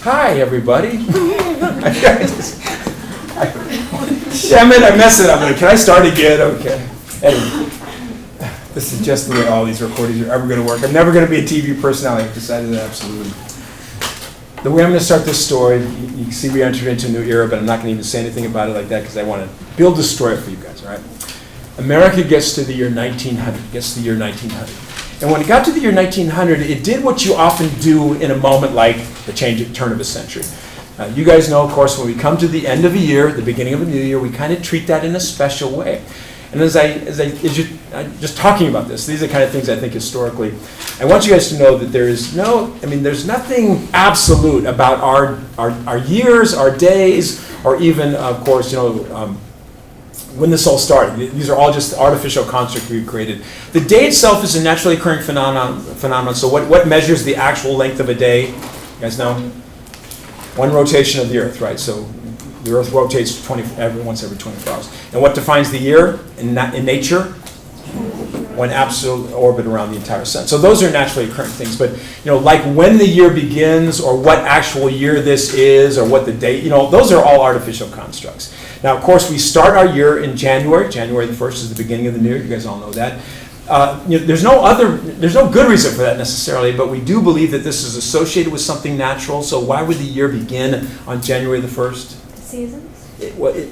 Hi, everybody. Damn it, I messed it up. Can I start again? Okay. Anyway, this is just the way all these recordings are ever going to work. I'm never going to be a TV personality. I've decided that absolutely. The way I'm going to start this story, you can see we entered into a new era, but I'm not going to even say anything about it like that because I want to build a story for you guys, all right? America gets to the year 1900, And when it got to the year 1900, it did what you often do in a moment like the turn of a century. You guys know, of course, when we come to the end of a year, the beginning of a new year, we kind of treat that in a special way. And as I'm just talking about this, these are the kind of things I think historically. I want you guys to know that there's nothing absolute about our years, our days, or even, of course, when this all started. These are all just artificial constructs we've created. The day itself is a naturally occurring phenomenon. So what measures the actual length of a day? You guys know? One rotation of the Earth, right? So the Earth rotates once every 24 hours. And what defines the year in nature? One absolute orbit around the entire sun. So those are naturally occurring things. But like when the year begins, or what actual year this is, or what the date, those are all artificial constructs. Now, of course, we start our year in January. January the 1st is the beginning of the new year. You guys all know that. There's no good reason for that necessarily, but we do believe that this is associated with something natural. So why would the year begin on January the 1st? Seasons?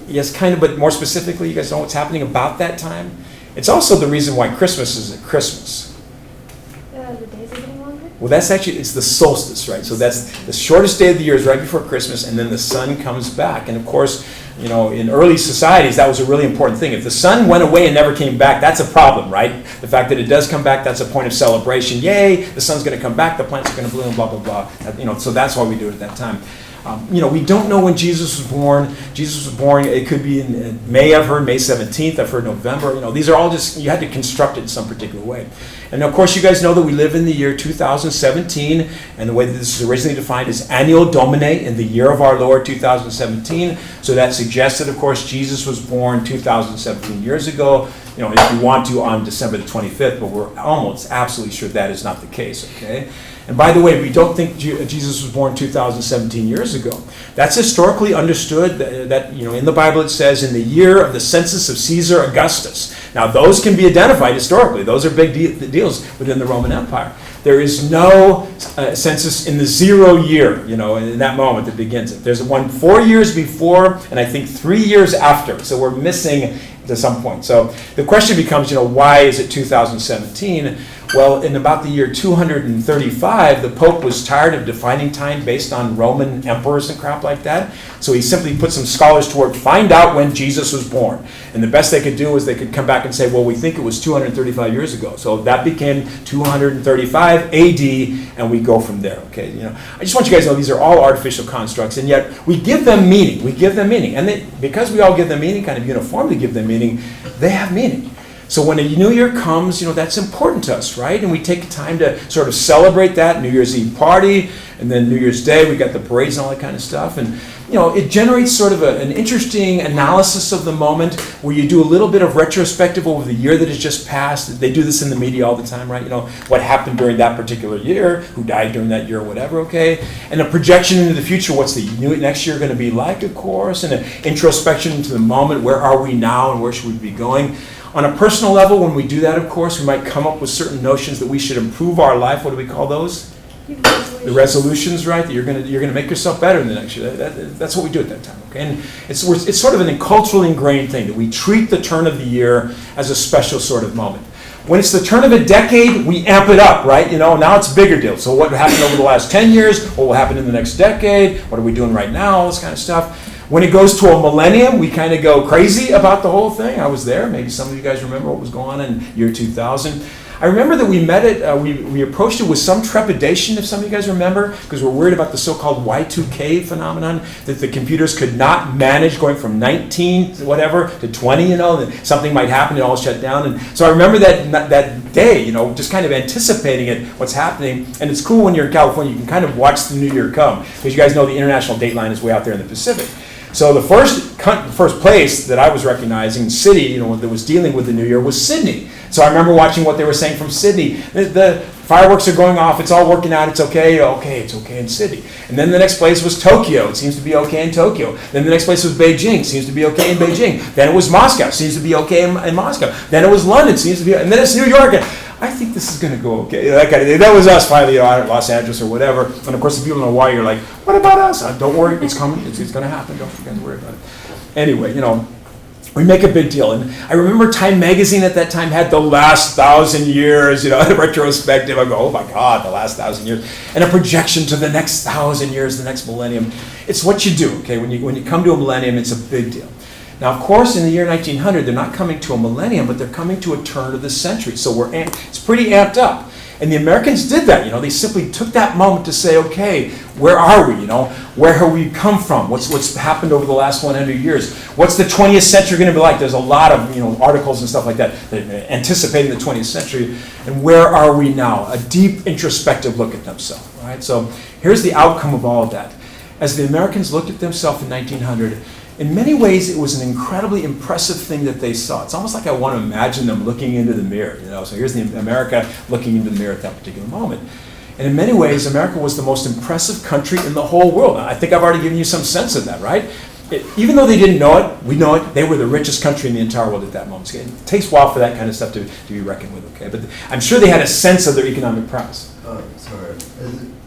Yes, kind of, but more specifically, you guys know what's happening about that time? It's also the reason why Christmas is at Christmas. The days are getting longer? Well, it's the solstice, right? So that's the shortest day of the year is right before Christmas, and then the sun comes back. And of course, in early societies, that was a really important thing. If the sun went away and never came back, that's a problem, right? The fact that it does come back, that's a point of celebration. Yay, the sun's going to come back, the plants are going to bloom, blah, blah, blah. So that's why we do it at that time. We don't know when Jesus was born. Jesus was born, it could be in May, I've heard, May 17th, I've heard November. These are all just, you had to construct it in some particular way. And of course, you guys know that we live in the year 2017, and the way that this is originally defined is Anno Domini, in the year of our Lord, 2017. So that suggests that, of course, Jesus was born 2017 years ago, if you want to, on December the 25th, but we're almost absolutely sure that is not the case, okay? And by the way, we don't think Jesus was born 2017 years ago. That's historically understood that in the Bible it says in the year of the census of Caesar Augustus. Now those can be identified historically. Those are big deals within the Roman Empire. There is no census in the 0 year, in that moment that begins it. There's one 4 years before and I think 3 years after. So we're missing to some point. So the question becomes, why is it 2017? Well, in about the year 235, the Pope was tired of defining time based on Roman emperors and crap like that. So he simply put some scholars to work, find out when Jesus was born. And the best they could do was they could come back and say, well, we think it was 235 years ago. So that became 235 AD, and we go from there, okay? I just want you guys to know these are all artificial constructs, and yet we give them meaning. And because we all give them meaning, kind of uniformly give them meaning, they have meaning. So when a new year comes, that's important to us, right? And we take time to sort of celebrate that, New Year's Eve party, and then New Year's Day, we got the parades and all that kind of stuff. And, it generates sort of an interesting analysis of the moment where you do a little bit of retrospective over the year that has just passed. They do this in the media all the time, right? What happened during that particular year, who died during that year, or whatever, okay? And a projection into the future, what's the next year going to be like, of course, and an introspection into the moment, where are we now and where should we be going? On a personal level, when we do that, of course, we might come up with certain notions that we should improve our life. What do we call those? The resolutions, right? That you're gonna make yourself better in the next year. That's what we do at that time, okay? And it's sort of a culturally ingrained thing that we treat the turn of the year as a special sort of moment. When it's the turn of a decade, we amp it up, right? Now it's a bigger deal. So what happened over the last 10 years? What will happen in the next decade? What are we doing right now? All this kind of stuff. When it goes to a millennium, we kind of go crazy about the whole thing. I was there. Maybe some of you guys remember what was going on in year 2000. I remember that we met it, we approached it with some trepidation, if some of you guys remember, because we're worried about the so-called Y2K phenomenon, that the computers could not manage going from 19 whatever to 20, that something might happen, it all shut down. And so I remember that day, just kind of anticipating it, what's happening. And it's cool when you're in California, you can kind of watch the new year come, because you guys know the international date line is way out there in the Pacific. So the first place that I was recognizing, city, that was dealing with the new year was Sydney. So I remember watching what they were saying from Sydney. The Fireworks are going off, it's all working out, it's okay, it's okay in city. And then the next place was Tokyo, it seems to be okay in Tokyo. Then the next place was Beijing, seems to be okay in Beijing. Then it was Moscow, seems to be okay in Moscow. Then it was London, seems to be, and then it's New York. I think this is going to go okay. That kind of thing. That was us finally, out at Los Angeles or whatever. And of course, the people in Hawaii are like, what about us? Don't worry, it's coming, it's going to happen, don't you guys worry about it. Anyway, we make a big deal. And I remember Time Magazine at that time had the last 1,000 years, a retrospective. I go, oh my God, the last 1,000 years. And a projection to the next 1,000 years, the next millennium. It's what you do, okay? When you come to a millennium, it's a big deal. Now, of course, in the year 1900, they're not coming to a millennium, but they're coming to a turn of the century. So it's pretty amped up. And the Americans did that, they simply took that moment to say, okay, where are we, Where have we come from? What's happened over the last 100 years? What's the 20th century going to be like? There's a lot of, articles and stuff like that anticipating the 20th century. And where are we now? A deep introspective look at themselves, right? So here's the outcome of all of that. As the Americans looked at themselves in 1900, in many ways, it was an incredibly impressive thing that they saw. It's almost like I want to imagine them looking into the mirror. So here's America looking into the mirror at that particular moment. And in many ways, America was the most impressive country in the whole world. I think I've already given you some sense of that, right? Even though they didn't know it, we know it, they were the richest country in the entire world at that moment. It takes a while for that kind of stuff to be reckoned with, okay? But I'm sure they had a sense of their economic prowess. Sorry,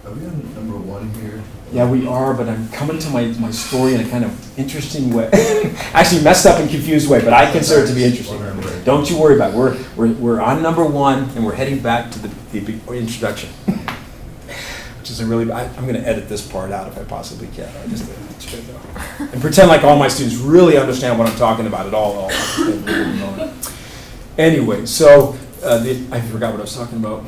are we on number 1 here? Yeah, we are, but I'm coming to my story in a kind of interesting way. Actually, messed up and confused way, but I consider it to be interesting. Don't you worry about it. We're on number 1, and we're heading back to the introduction. Which is I'm going to edit this part out if I possibly can. And pretend like all my students really understand what I'm talking about at all. Anyway, so I forgot what I was talking about.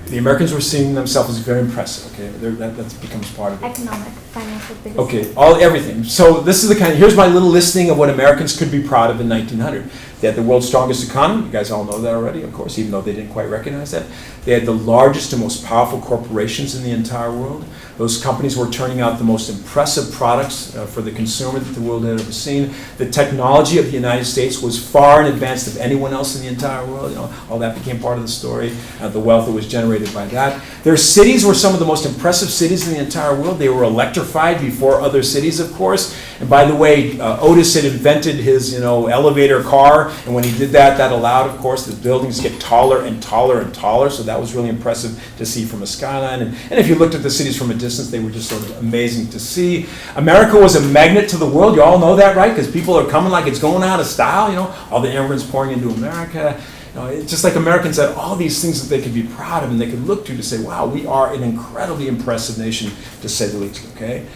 The Americans were seeing themselves as very impressive, okay? That becomes part of it. Economic, financial, biggest. Okay, everything. So this is here's my little listing of what Americans could be proud of in 1900. They had the world's strongest economy. You guys all know that already, of course, even though they didn't quite recognize that. They had the largest and most powerful corporations in the entire world. Those companies were turning out the most impressive products for the consumer that the world had ever seen. The technology of the United States was far in advance of anyone else in the entire world. All that became part of the story. The wealth that was generated by that. Their cities were some of the most impressive cities in the entire world. They were electrified before other cities, of course. And by the way, Otis had invented his, elevator car, and when he did that, that allowed, of course, the buildings to get taller and taller and taller. So that was really impressive to see from a skyline. And if you looked at the cities from a distance, they were just sort of amazing to see. America was a magnet to the world. You all know that, right? Because people are coming like it's going out of style. All the immigrants pouring into America. It's just like Americans had all these things that they could be proud of and they could look to say, wow, we are an incredibly impressive nation, to say the least, okay?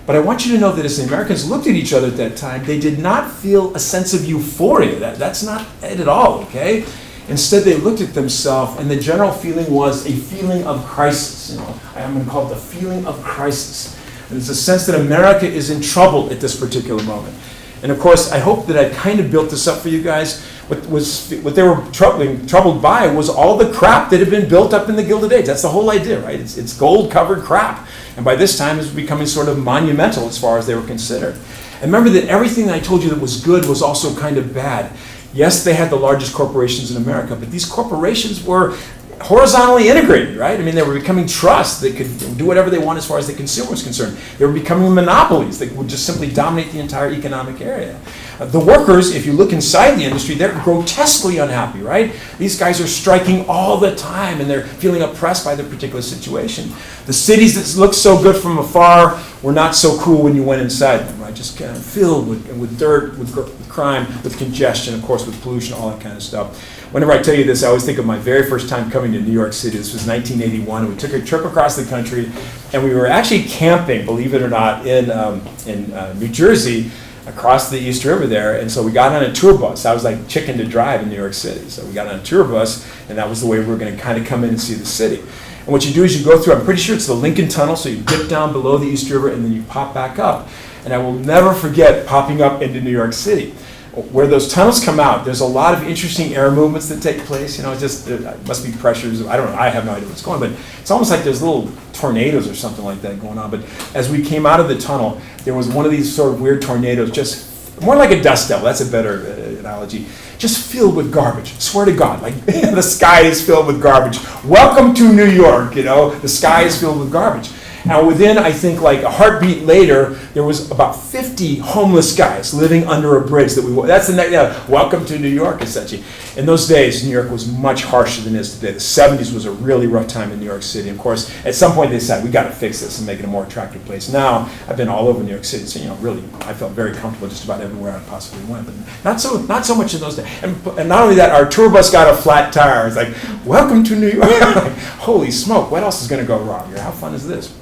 But I want you to know that as the Americans looked at each other at that time, they did not feel a sense of euphoria. That's not it at all, okay? Instead, they looked at themselves, and the general feeling was a feeling of crisis. I'm going to call it the feeling of crisis. And it's a sense that America is in trouble at this particular moment. And of course, I hope that I kind of built this up for you guys. What they were troubled by was all the crap that had been built up in the Gilded Age. That's the whole idea, right? It's gold-covered crap. And by this time, it was becoming sort of monumental as far as they were considered. And remember that everything that I told you that was good was also kind of bad. Yes, they had the largest corporations in America, but these corporations were horizontally integrated, right? I mean, they were becoming trusts. They could do whatever they want as far as the consumer was concerned. They were becoming monopolies that would just simply dominate the entire economic area. The workers, if you look inside the industry, they're grotesquely unhappy, right? These guys are striking all the time, and they're feeling oppressed by their particular situation. The cities that looked so good from afar were not so cool when you went inside them, right? Just kind of filled with dirt, with crime, with congestion, of course, with pollution, all that kind of stuff. Whenever I tell you this, I always think of my very first time coming to New York City. This was 1981. We took a trip across the country, and we were actually camping, believe it or not, in New Jersey, across the East River there. And so we got on a tour bus. I was like chicken to drive in New York City. So we got on a tour bus, and that was the way we were going to kind of come in and see the city. And what you do is you go through, I'm pretty sure it's the Lincoln Tunnel, so you dip down below the East River, and then you pop back up. And I will never forget popping up into New York City. Where those tunnels come out, there's a lot of interesting air movements that take place. It must be pressures. I don't know. I have no idea what's going on, but it's almost like there's little tornadoes or something like that going on. But as we came out of the tunnel, there was one of these sort of weird tornadoes just more like a dust devil, that's a better analogy, just filled with garbage. Swear to God, like the sky is filled with garbage. Welcome to New York, the sky is filled with garbage. Now within, I think, like a heartbeat later, there was about 50 homeless guys living under a bridge that's the next, welcome to New York, essentially. In those days, New York was much harsher than it is today. The 70s was a really rough time in New York City. Of course, at some point they said, we got to fix this and make it a more attractive place. Now, I've been all over New York City, so, really, I felt very comfortable just about everywhere I possibly went, but not so much in those days. And not only that, our tour bus got a flat tire. It's like, welcome to New York. Like, holy smoke, what else is going to go wrong here? How fun is this?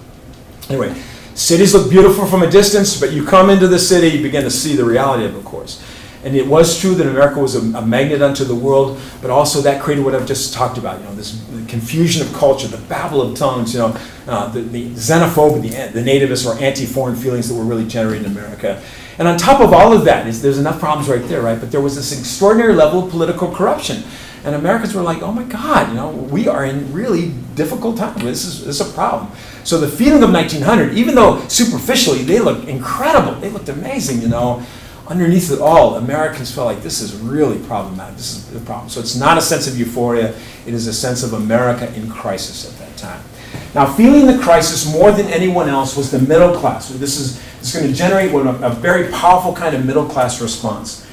Anyway, cities look beautiful from a distance, but you come into the city, you begin to see the reality of course. And it was true that America was a magnet unto the world, but also that created what I've just talked about, this confusion of culture, the babble of tongues, the xenophobia, the nativist or anti-foreign feelings that were really generated in America. And on top of all of that, there's enough problems right there, right? But there was this extraordinary level of political corruption. And Americans were like, oh my God, we are in really difficult times. This is a problem. So the feeling of 1900, even though superficially they looked incredible, they looked amazing, underneath it all, Americans felt like this is really problematic. This is the problem. So it's not a sense of euphoria. It is a sense of America in crisis at that time. Now, feeling the crisis more than anyone else was the middle class. This is going to generate a very powerful kind of middle class response.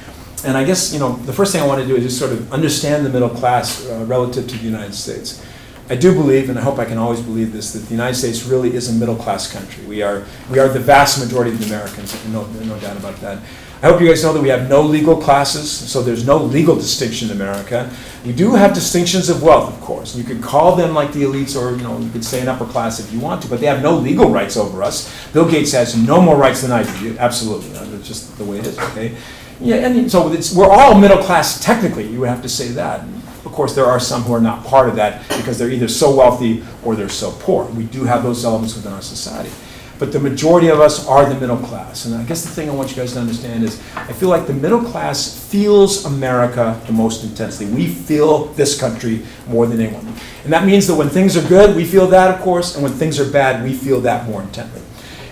And I guess, the first thing I want to do is just sort of understand the middle class relative to the United States. I do believe, and I hope I can always believe this, that the United States really is a middle class country. We are the vast majority of the Americans, no doubt about that. I hope you guys know that we have no legal classes, so there's no legal distinction in America. We do have distinctions of wealth, of course. You could call them like the elites, or you could say an upper class if you want to, but they have no legal rights over us. Bill Gates has no more rights than I do. Absolutely, that's just the way it is. Okay. Yeah, and so we're all middle class technically. You would have to say that. And of course, there are some who are not part of that because they're either so wealthy or they're so poor. We do have those elements within our society. But the majority of us are the middle class. And I guess the thing I want you guys to understand is I feel like the middle class feels America the most intensely. We feel this country more than anyone. And that means that when things are good, we feel that, of course, and when things are bad, we feel that more intently.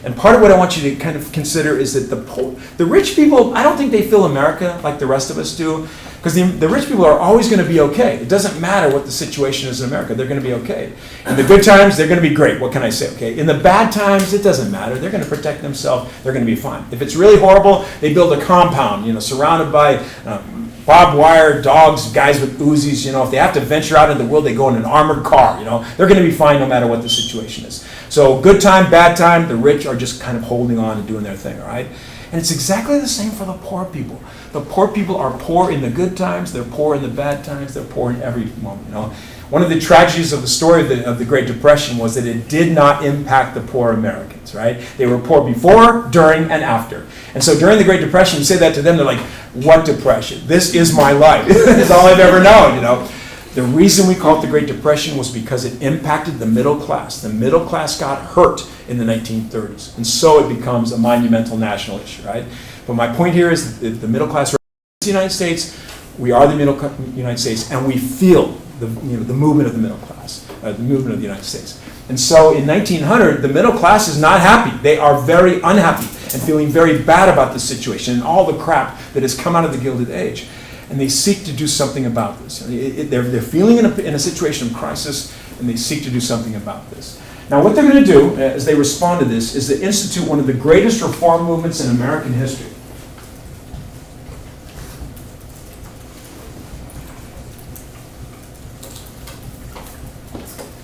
And part of what I want you to kind of consider is that the rich people, I don't think they feel America like the rest of us do, because the rich people are always going to be okay. It doesn't matter what the situation is in America, they're going to be okay. In the good times, they're going to be great. What can I say, okay? In the bad times, it doesn't matter. They're going to protect themselves. They're going to be fine. If it's really horrible, they build a compound, surrounded by barbed wire, dogs, guys with Uzis. If they have to venture out into the world, they go in an armored car. They're going to be fine no matter what the situation is. So good time, bad time, the rich are just kind of holding on and doing their thing, all right? And it's exactly the same for the poor people. The poor people are poor in the good times, they're poor in the bad times, they're poor in every moment, One of the tragedies of the story of the Great Depression was that it did not impact the poor Americans, right? They were poor before, during, and after. And so during the Great Depression, you say that to them, they're like, what depression? This is my life. It's all I've ever known, The reason we call it the Great Depression was because it impacted the middle class. The middle class got hurt in the 1930s. And so it becomes a monumental national issue, right? But my point here is that the middle class represents the United States. We are the United States, and we feel the movement of the middle class, the movement of the United States. And so in 1900, the middle class is not happy. They are very unhappy and feeling very bad about the situation and all the crap that has come out of the Gilded Age. And they seek to do something about this. They're feeling in a situation of crisis, and they seek to do something about this. Now, what they're going to do, as they respond to this, is to institute one of the greatest reform movements in American history.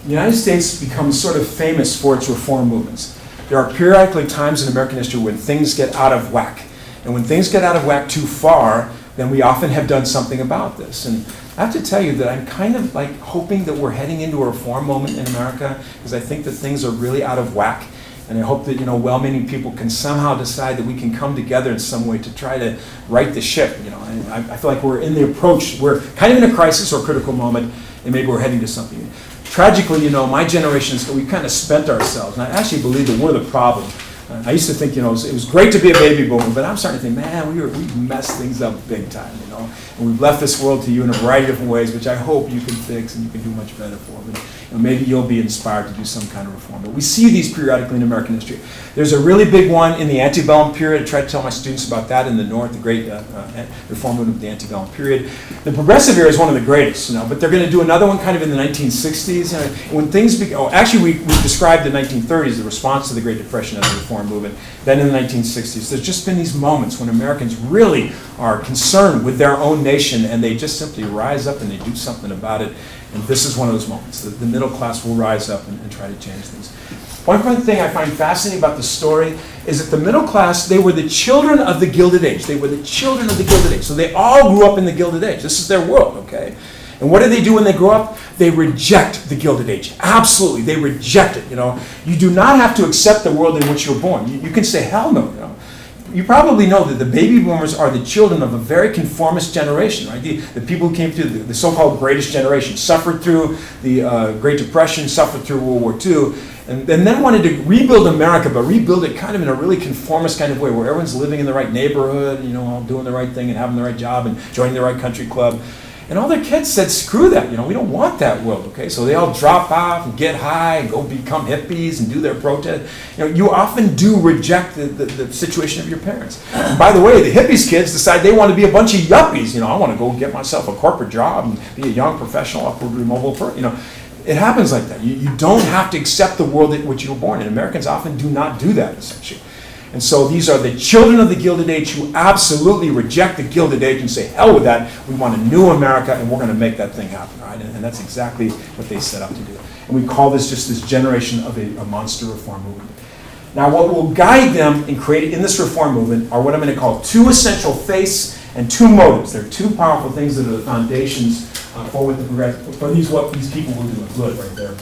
The United States becomes sort of famous for its reform movements. There are periodically times in American history when things get out of whack. And when things get out of whack too far, then we often have done something about this. And I have to tell you that I'm kind of like hoping that we're heading into a reform moment in America, because I think that things are really out of whack. And I hope that, well-meaning people can somehow decide that we can come together in some way to try to right the ship. And I feel like we're in the approach, we're kind of in a crisis or critical moment, and maybe we're heading to something. Tragically, my generation, we kind of spent ourselves. And I actually believe that we're the problem. I used to think, it was great to be a baby boomer, but I'm starting to think, man, we messed things up big time, And we've left this world to you in a variety of different ways, which I hope you can fix and you can do much better for. But, maybe you'll be inspired to do some kind of reform. But we see these periodically in American history. There's a really big one in the antebellum period. I try to tell my students about that in the North, the great reform movement of the antebellum period. The progressive era is one of the greatest, but they're going to do another one kind of in the 1960s. When things actually, we described the 1930s, the response to the Great Depression as a reform movement. Then in the 1960s, there's just been these moments when Americans really are concerned with their own nation, and they just simply rise up and they do something about it. And this is one of those moments. The middle class will rise up and try to change things. One thing I find fascinating about the story is that the middle class, they were the children of the Gilded Age. They were the children of the Gilded Age. So they all grew up in the Gilded Age. This is their world, okay? And what do they do when they grow up? They reject the Gilded Age. Absolutely, they reject it. You do not have to accept the world in which you're born. You can say, hell no. You probably know that the baby boomers are the children of a very conformist generation, right? The people who came through the so-called greatest generation, suffered through the Great Depression, suffered through World War II, and then wanted to rebuild America, but rebuild it kind of in a really conformist kind of way, where everyone's living in the right neighborhood, all doing the right thing and having the right job and joining the right country club. And all their kids said, screw that, we don't want that world, okay? So they all drop off and get high and go become hippies and do their protest. You often do reject the situation of your parents. And by the way, the hippies kids decide they want to be a bunch of yuppies. I want to go get myself a corporate job and be a young professional, upwardly mobile person. It happens like that. You don't have to accept the world in which you were born in. Americans often do not do that, essentially. And so these are the children of the Gilded Age who absolutely reject the Gilded Age and say, hell with that, we want a new America and we're going to make that thing happen, right? And that's exactly what they set out to do. And we call this just this generation of a monster reform movement. Now what will guide them in this reform movement are what I'm going to call two essential faiths and two motives. They're two powerful things that are the foundations for what these people will do. Good, right there.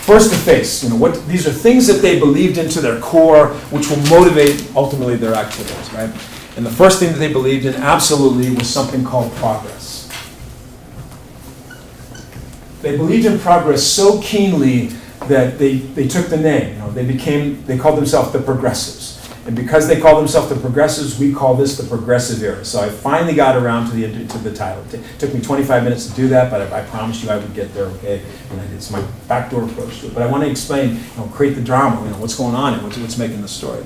First, the face. These are things that they believed into their core, which will motivate ultimately their activities, right? And the first thing that they believed in absolutely was something called progress. They believed in progress so keenly that they took the name. They called themselves the Progressives. And because they call themselves the Progressives, we call this the Progressive Era. So I finally got around to the title. It took me 25 minutes to do that, but I promised you I would get there, okay? And it's my backdoor approach to it. But I want to explain, create the drama, what's going on and what's making the story.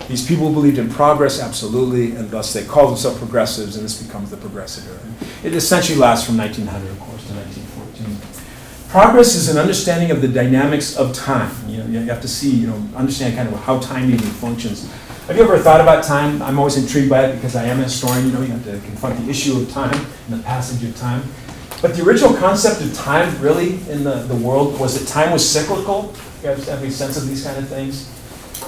These people believed in progress, absolutely, and thus they called themselves progressives, and this becomes the Progressive Era. It essentially lasts from 1900, of course, to 1914. Progress is an understanding of the dynamics of time. You have to see, understand kind of how time even functions. Have you ever thought about time? I'm always intrigued by it because I am a historian. You have to confront the issue of time and the passage of time. But the original concept of time, really, in the world, was that time was cyclical. You guys have any sense of these kind of things?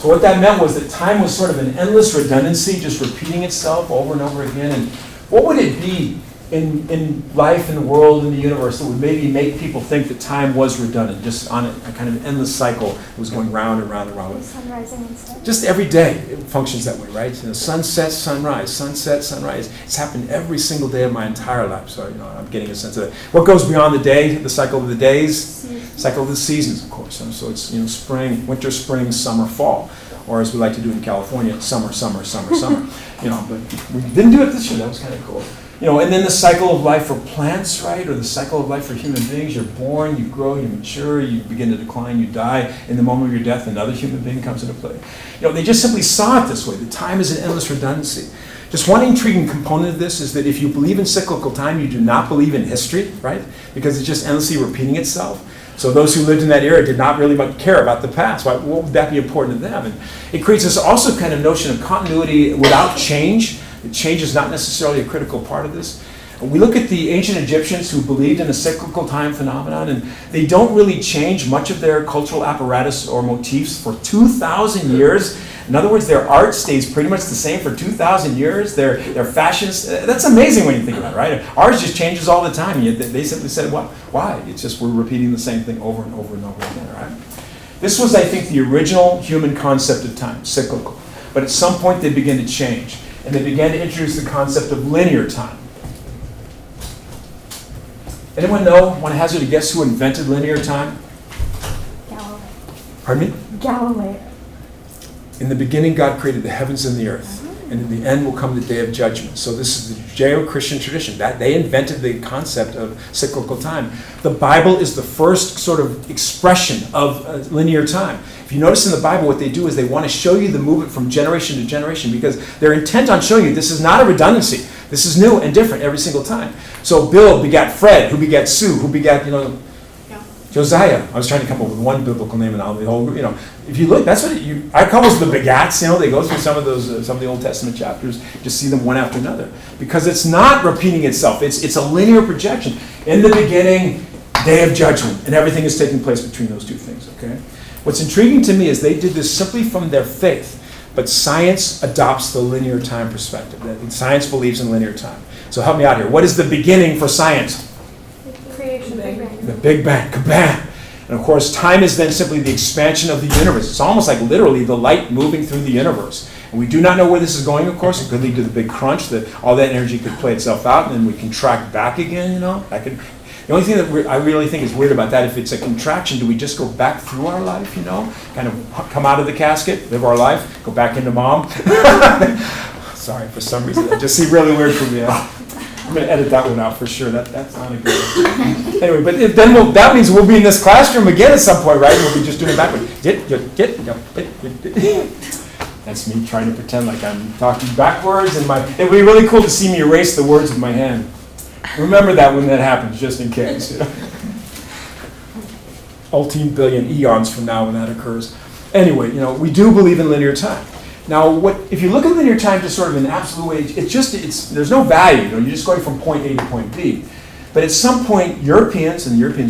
So what that meant was that time was sort of an endless redundancy, just repeating itself over and over again. And what would it be in life, in the world, in the universe, that would maybe make people think that time was redundant, just on a kind of endless cycle that was going round and round and round? Sun rising instead. Just every day it functions that way, right? Sunset, sunrise, sunset, sunrise. It's happened every single day of my entire life, so I'm getting a sense of it. What goes beyond the day, the cycle of the days? Cycle of the seasons, of course. So it's spring, winter, spring, summer, fall. Or as we like to do in California, summer, summer, summer, summer. But we didn't do it this year. That was kind of cool. And then the cycle of life for plants, right? Or the cycle of life for human beings. You're born, you grow, you mature, you begin to decline, you die. In the moment of your death, another human being comes into play. They just simply saw it this way. The time is an endless redundancy. Just one intriguing component of this is that if you believe in cyclical time, you do not believe in history, right? Because it's just endlessly repeating itself. So those who lived in that era did not really much care about the past. Why would that be important to them? And it creates this also kind of notion of continuity without change. Change is not necessarily a critical part of this. We look at the ancient Egyptians who believed in a cyclical time phenomenon, and they don't really change much of their cultural apparatus or motifs for 2,000 years. In other words, their art stays pretty much the same for 2,000 years. Their fashions, that's amazing when you think about it, right? Ours just changes all the time. They simply said, well, why? It's just we're repeating the same thing over and over and over again, right? This was, I think, the original human concept of time, cyclical. But at some point, they began to change. And they began to introduce the concept of linear time. Anyone know, want to hazard a guess who invented linear time? Galileo. Pardon me? Galileo. In the beginning, God created the heavens and the earth. and in the end will come the day of judgment. So this is the Judeo-Christian tradition. That they invented the concept of cyclical time. The Bible is the first sort of expression of linear time. If you notice in the Bible, what they do is they want to show you the movement from generation to generation because they're intent on showing you this is not a redundancy. This is new and different every single time. So Bill begat Fred, who begat Sue, who begat, Josiah. I was trying to come up with one biblical name and all the whole, if you look, that's what I call those the begats, they go through some of those, some of the Old Testament chapters, just see them one after another. Because it's not repeating itself, it's a linear projection. In the beginning, day of judgment, and everything is taking place between those two things, okay? What's intriguing to me is they did this simply from their faith, but science adopts the linear time perspective. Science believes in linear time. So help me out here. What is the beginning for science? Creation, Big Bang. The Big Bang, kabam. And of course, time is then simply the expansion of the universe. It's almost like literally the light moving through the universe. And we do not know where this is going, of course. It could lead to the big crunch, that all that energy could play itself out, and then we contract back again, The only thing that I really think is weird about that, if it's a contraction, do we just go back through our life, Kind of come out of the casket, live our life, go back into mom? Sorry, for some reason, that just seemed really weird for me. I'm going to edit that one out for sure. That's not a good one. Anyway, but that means we'll be in this classroom again at some point, right? We'll be just doing it backwards. That's me trying to pretend like I'm talking backwards. It would be really cool to see me erase the words with my hand. Remember that when that happens, just in case. Multi-billion eons from now when that occurs. Anyway, we do believe in linear time. Now, if you look at linear time just sort of in absolute way, there's no value. You're just going from point A to point B. But at some point, Europeans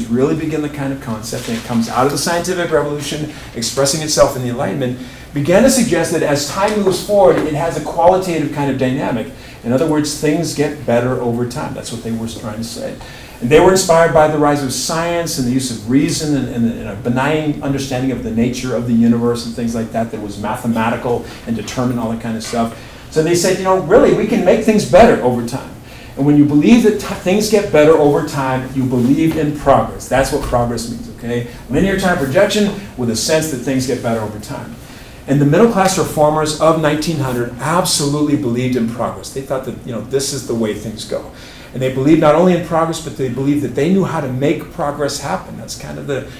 really begin the kind of concept, and it comes out of the scientific revolution, expressing itself in the Enlightenment, began to suggest that as time moves forward, it has a qualitative kind of dynamic. In other words, things get better over time. That's what they were trying to say. And they were inspired by the rise of science and the use of reason and a benign understanding of the nature of the universe and things like that was mathematical and determined, all that kind of stuff. So they said, really, we can make things better over time. And when you believe that things get better over time, you believe in progress. That's what progress means, okay? Linear time projection with a sense that things get better over time. And the middle-class reformers of 1900 absolutely believed in progress. They thought that, this is the way things go. And they believed not only in progress, but they believed that they knew how to make progress happen. That's kind of the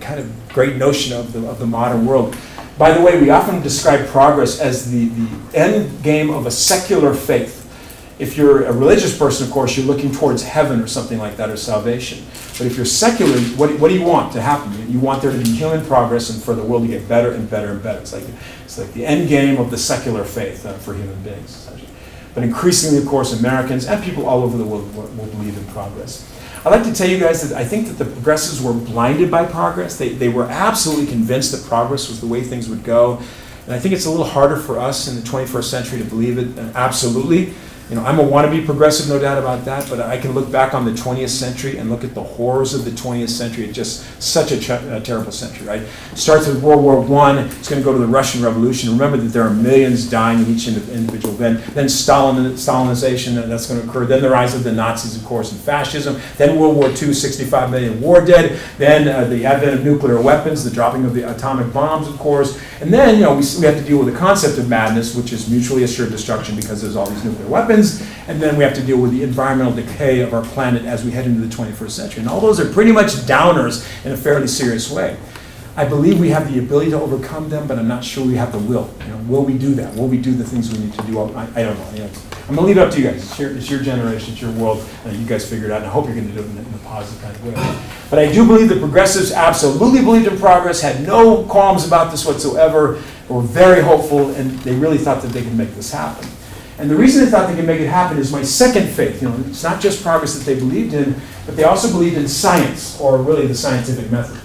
kind of great notion of the modern world. By the way, we often describe progress as the end game of a secular faith. If you're a religious person, of course, you're looking towards heaven or something like that, or salvation. But if you're secular, what do you want to happen? You want there to be human progress and for the world to get better and better and better. It's like the end game of the secular faith for human beings, essentially. But increasingly, of course, Americans and people all over the world will believe in progress. I'd like to tell you guys that I think that the progressives were blinded by progress. They were absolutely convinced that progress was the way things would go. And I think it's a little harder for us in the 21st century to believe it absolutely. I'm a wannabe progressive, no doubt about that, but I can look back on the 20th century and look at the horrors of the 20th century. It's just such a terrible century, right? It starts with World War I. It's going to go to the Russian Revolution. Remember that there are millions dying in each individual event. Then Stalinization, that's going to occur. Then the rise of the Nazis, of course, and fascism. Then World War II, 65 million war dead. Then the advent of nuclear weapons, the dropping of the atomic bombs, of course. And then, we have to deal with the concept of madness, which is mutually assured destruction because there's all these nuclear weapons. And then we have to deal with the environmental decay of our planet as we head into the 21st century. And all those are pretty much downers in a fairly serious way. I believe we have the ability to overcome them, but I'm not sure we have the will. Will we do that? Will we do the things we need to do? I don't know. I'm going to leave it up to you guys. It's your generation, it's your world, and you guys figure it out, and I hope you're going to do it in a positive kind of way. But I do believe the progressives absolutely believed in progress, had no qualms about this whatsoever, were very hopeful, and they really thought that they could make this happen. And the reason they thought they could make it happen is my second faith. It's not just progress that they believed in, but they also believed in science, or really the scientific method.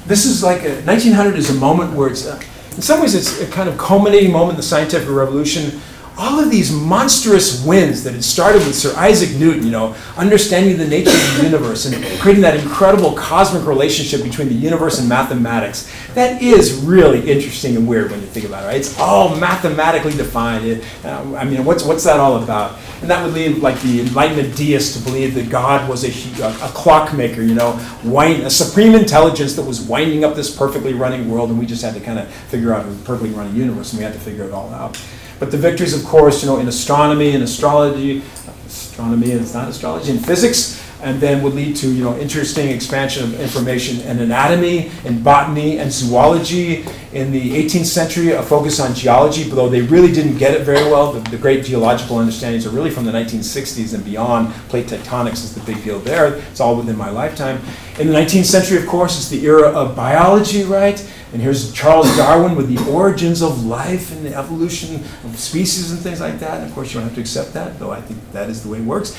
This is like 1900 is a moment where it's, in some ways it's a kind of culminating moment in the scientific revolution. all of these monstrous wins that had started with Sir Isaac Newton, understanding the nature of the universe and creating that incredible cosmic relationship between the universe and mathematics. That is really interesting and weird when you think about it, right? It's all mathematically defined. What's that all about? And that would lead like the Enlightenment deists to believe that God was a clockmaker, a supreme intelligence that was winding up this perfectly running world, and we just had to kind of figure out a perfectly running universe, and we had to figure it all out. But the victories, of course, in astronomy and astrology, it's not astrology, in physics, and then would lead to, interesting expansion of information in anatomy, in botany, and zoology. In the 18th century, a focus on geology, though they really didn't get it very well. The great geological understandings are really from the 1960s and beyond. Plate tectonics is the big deal there. It's all within my lifetime. In the 19th century, of course, it's the era of biology, right? And here's Charles Darwin with the origins of life and the evolution of species and things like that. And of course, you don't have to accept that, though I think that is the way it works.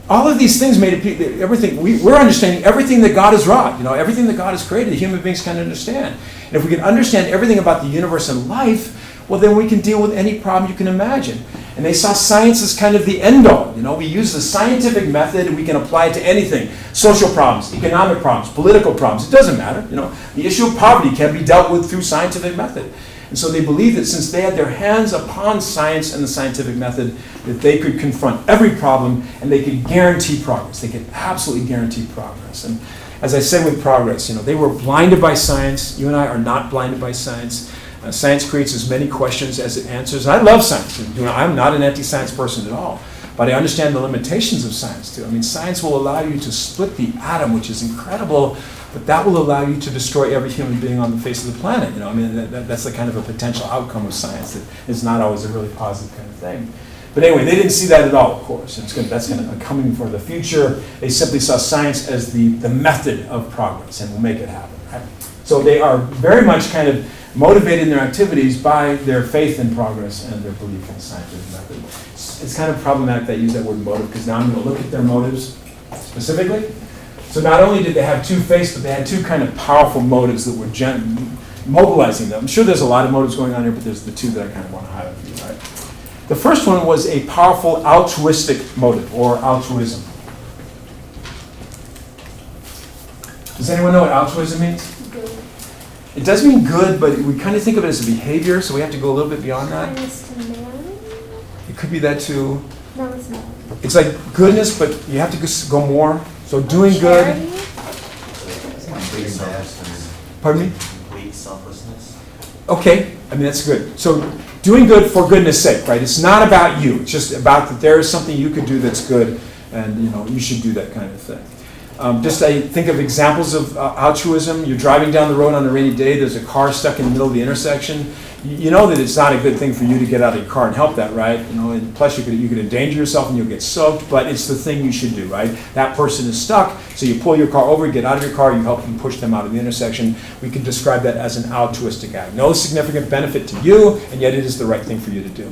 All of these things made it, everything, we're understanding everything that God has wrought. Everything that God has created, human beings can understand. And if we can understand everything about the universe and life, well, then we can deal with any problem you can imagine. And they saw science as kind of the end all. We use the scientific method and we can apply it to anything. Social problems, economic problems, political problems, it doesn't matter. The issue of poverty can be dealt with through scientific method. And so they believed that since they had their hands upon science and the scientific method, that they could confront every problem and they could guarantee progress. They could absolutely guarantee progress. And as I said with progress, they were blinded by science. You and I are not blinded by science. Science creates as many questions as it answers. And I love science. I'm not an anti-science person at all. But I understand the limitations of science too. Science will allow you to split the atom, which is incredible, but that will allow you to destroy every human being on the face of the planet. That's the kind of a potential outcome of science that is not always a really positive kind of thing. But anyway, they didn't see that at all, of course. That's going to be coming for the future. They simply saw science as the method of progress, and will make it happen. Right? So they are very much kind of motivated in their activities by their faith in progress and their belief in the scientific method. It's kind of problematic that I use that word motive, because now I'm going to look at their motives specifically. So not only did they have two faiths, but they had two kind of powerful motives that were mobilizing them. I'm sure there's a lot of motives going on here, but there's the two that I kind of want to highlight for you, right? The first one was a powerful altruistic motive, or altruism. Does anyone know what altruism means? Good. It does mean good, but we kind of think of it as a behavior, so we have to go a little bit beyond that. Kindness to man? It could be that too. No, it's not. It's like goodness, but you have to go more. So doing Charity? good. Complete selflessness. Pardon me? Complete selflessness. Okay, that's good. So doing good for goodness sake, right? It's not about you. It's just about that there is something you could do that's good, and you should do that kind of thing. I think of examples of altruism. You're driving down the road on a rainy day. There's a car stuck in the middle of the intersection. You know that it's not a good thing for you to get out of your car and help that, right? And plus you could endanger yourself and you'll get soaked. But it's the thing you should do, right? That person is stuck, so you pull your car over, get out of your car, you help them push them out of the intersection. We can describe that as an altruistic act. No significant benefit to you, and yet it is the right thing for you to do.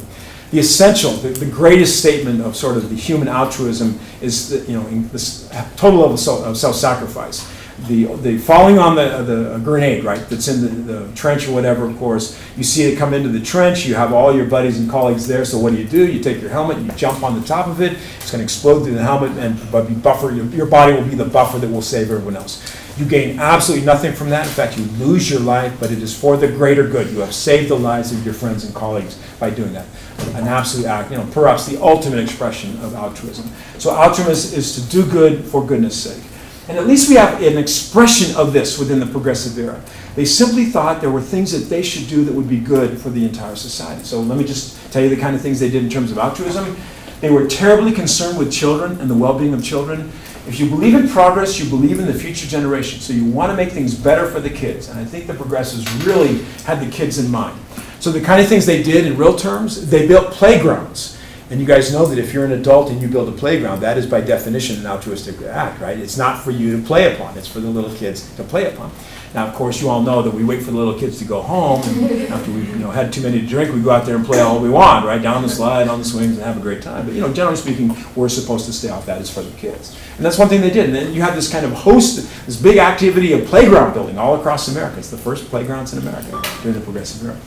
The essential, the greatest statement of sort of the human altruism is this total level of self-sacrifice. The falling on the grenade, right, that's in the trench or whatever, of course, you see it come into the trench, you have all your buddies and colleagues there, so what do? You take your helmet, you jump on the top of it, it's going to explode through the helmet, but your body will be the buffer that will save everyone else. You gain absolutely nothing from that. In fact, you lose your life, but it is for the greater good. You have saved the lives of your friends and colleagues by doing that. An absolute act, perhaps the ultimate expression of altruism. So altruism is to do good for goodness sake. And at least we have an expression of this within the progressive era. They simply thought there were things that they should do that would be good for the entire society. So let me just tell you the kind of things they did in terms of altruism. They were terribly concerned with children and the well-being of children. If you believe in progress, you believe in the future generation. So you want to make things better for the kids. And I think the progressives really had the kids in mind. So the kind of things they did in real terms, they built playgrounds. And you guys know that if you're an adult and you build a playground, that is by definition an altruistic act, right? It's not for you to play upon. It's for the little kids to play upon. Now, of course, you all know that we wait for the little kids to go home, and after we've had too many to drink, we go out there and play all we want, right? Down the slide, on the swings, and have a great time. But generally speaking, we're supposed to stay off that. It's for the kids. And that's one thing they did. And then you have this kind of this big activity of playground building all across America. It's the first playgrounds in America during the progressive era.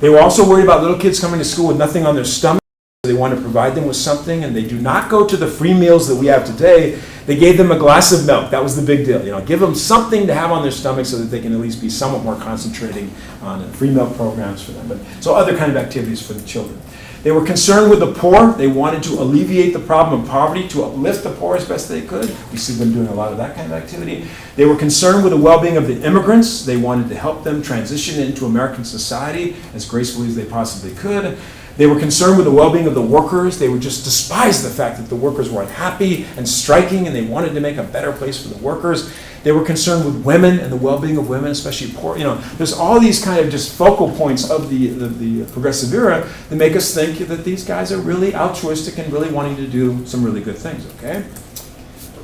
They were also worried about little kids coming to school with nothing on their stomach. They want to provide them with something, and they do not go to the free meals that we have today. They gave them a glass of milk. That was the big deal. Give them something to have on their stomach so that they can at least be somewhat more concentrating on free milk programs for them. So other kind of activities for the children. They were concerned with the poor. They wanted to alleviate the problem of poverty, to uplift the poor as best they could. We see them doing a lot of that kind of activity. They were concerned with the well-being of the immigrants. They wanted to help them transition into American society as gracefully as they possibly could. They were concerned with the well-being of the workers. They would just despise the fact that the workers were unhappy and striking, and they wanted to make a better place for the workers. They were concerned with women and the well-being of women, especially poor. There's all these kind of just focal points of the progressive era that make us think that these guys are really altruistic and really wanting to do some really good things, okay?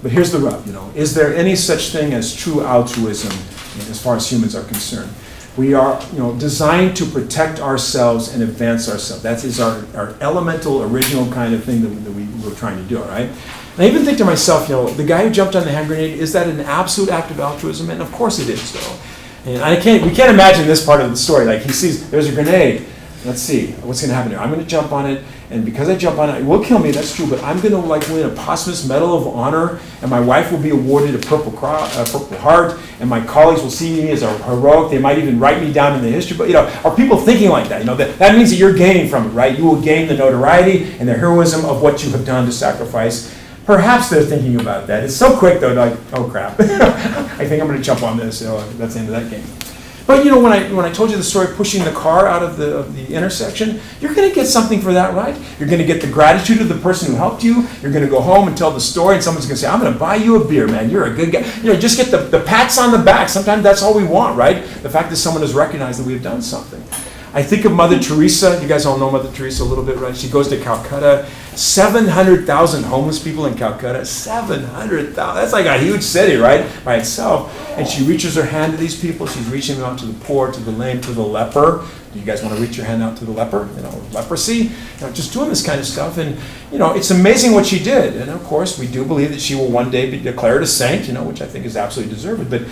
But here's the rub, is there any such thing as true altruism as far as humans are concerned? We are, designed to protect ourselves and advance ourselves. That is our elemental, original kind of thing that we were trying to do, all right? And I even think to myself, the guy who jumped on the hand grenade, is that an absolute act of altruism? And of course it is, though. And we can't imagine this part of the story. Like, he sees, there's a grenade. Let's see, what's going to happen here? I'm going to jump on it, and because I jump on it, it will kill me, that's true, but I'm going to win a posthumous Medal of Honor, and my wife will be awarded a Purple Heart, and my colleagues will see me as a heroic. They might even write me down in the history book. Are people thinking like that? That means that you're gaining from it, right? You will gain the notoriety and the heroism of what you have done to sacrifice. Perhaps they're thinking about that. It's so quick, though, like, oh crap, I think I'm going to jump on this. That's the end of that game. But when I told you the story of pushing the car out of the intersection, you're going to get something for that, right? You're going to get the gratitude of the person who helped you. You're going to go home and tell the story, and someone's going to say, I'm going to buy you a beer, man. You're a good guy. Just get the pats on the back. Sometimes that's all we want, right? The fact that someone has recognized that we've done something. I think of Mother Teresa. You guys all know Mother Teresa a little bit, right? She goes to Calcutta. 700,000 homeless people in Calcutta. 700,000. That's like a huge city, right? By itself. And she reaches her hand to these people. She's reaching out to the poor, to the lame, to the leper. Do you guys want to reach your hand out to the leper? Leprosy. Just doing this kind of stuff. And, it's amazing what she did. And, of course, we do believe that she will one day be declared a saint, which I think is absolutely deserved. But,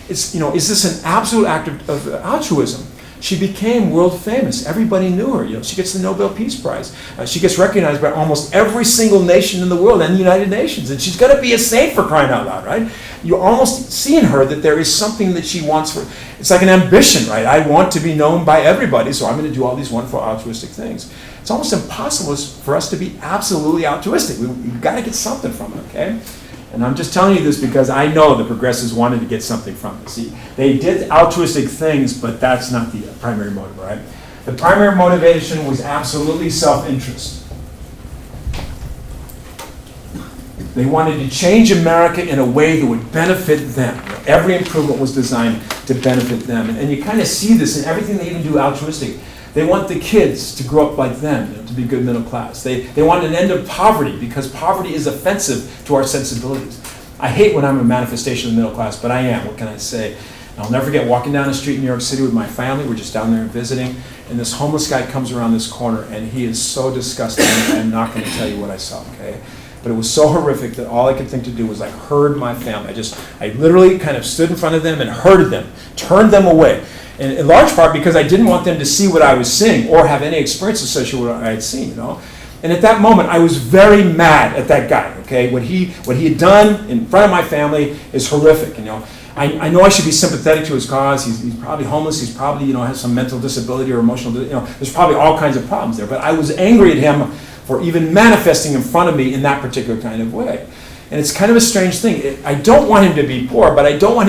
is this an absolute act of altruism? She became world famous. Everybody knew her. She gets the Nobel Peace Prize. She gets recognized by almost every single nation in the world and the United Nations. And she's going to be a saint, for crying out loud, right? You almost see in her that there is something that she wants for. It's like an ambition, right? I want to be known by everybody, so I'm going to do all these wonderful altruistic things. It's almost impossible for us to be absolutely altruistic. We've got to get something from it, okay? And I'm just telling you this because I know the progressives wanted to get something from it. See, they did altruistic things, but that's not the primary motive, right? The primary motivation was absolutely self-interest. They wanted to change America in a way that would benefit them. Every improvement was designed to benefit them. And you kind of see this in everything they even do altruistic. They want the kids to grow up like them, to be good middle class. They want an end of poverty because poverty is offensive to our sensibilities. I hate when I'm a manifestation of the middle class, but I am. What can I say? And I'll never forget walking down the street in New York City with my family. We're just down there visiting, and this homeless guy comes around this corner, and he is so disgusting. I'm not going to tell you what I saw, okay? But it was so horrific that all I could think to do was herd my family. I literally kind of stood in front of them and herded them, turned them away. And in large part because I didn't want them to see what I was seeing or have any experience associated with what I had seen, And at that moment, I was very mad at that guy, okay? What he had done in front of my family is horrific, I know I should be sympathetic to his cause. He's probably homeless. He's probably, has some mental disability or emotional, there's probably all kinds of problems there. But I was angry at him for even manifesting in front of me in that particular kind of way. And it's kind of a strange thing. I don't want him to be poor, but I don't want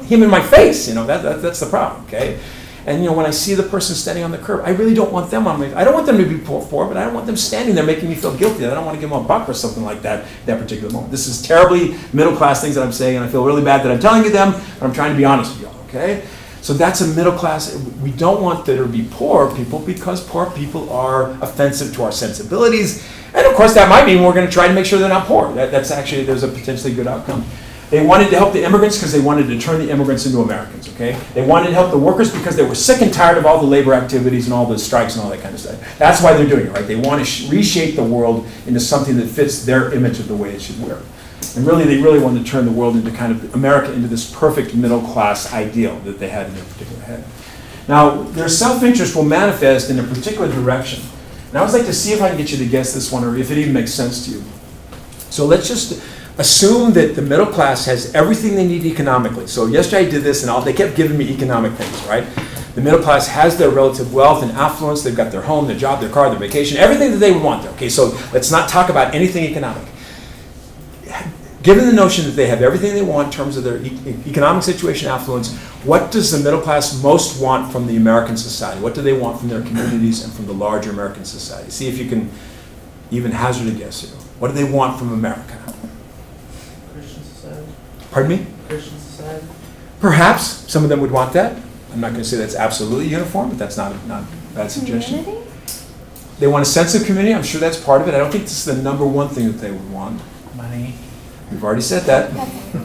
him in my face. That's the problem, okay? And when I see the person standing on the curb, I really don't want them on my. I don't want them to be poor, but I don't want them standing there making me feel guilty. I don't want to give them a buck or something like that at that particular moment. This is terribly middle class things that I'm saying, and I feel really bad that I'm telling you them, but I'm trying to be honest with you, okay? So that's a middle class. We don't want there to be poor people because poor people are offensive to our sensibilities. And of course, that might mean we're going to try to make sure they're not poor. That's actually, there's a potentially good outcome. They wanted to help the immigrants because they wanted to turn the immigrants into Americans, okay? They wanted to help the workers because they were sick and tired of all the labor activities and all the strikes and all that kind of stuff. That's why they're doing it, right? They want to reshape the world into something that fits their image of the way it should work. And really, they really wanted to turn the world into kind of America into this perfect middle class ideal that they had in their particular head. Now, their self-interest will manifest in a particular direction. And I always like to see if I can get you to guess this one or if it even makes sense to you. So let's just assume that the middle class has everything they need economically. So yesterday I did this and they kept giving me economic things, right? The middle class has their relative wealth and affluence. They've got their home, their job, their car, their vacation, everything that they would want. Okay, so let's not talk about anything economic. Given the notion that they have everything they want in terms of their economic situation, affluence, what does the middle class most want from the American society? What do they want from their communities and from the larger American society? See if you can even hazard a guess here. What do they want from America? Christian society. Pardon me? Christian society. Perhaps some of them would want that. I'm not going to say that's absolutely uniform, but that's not a bad suggestion. Community? They want a sense of community. I'm sure that's part of it. I don't think this is the number one thing that they would want. Money. We've already said that.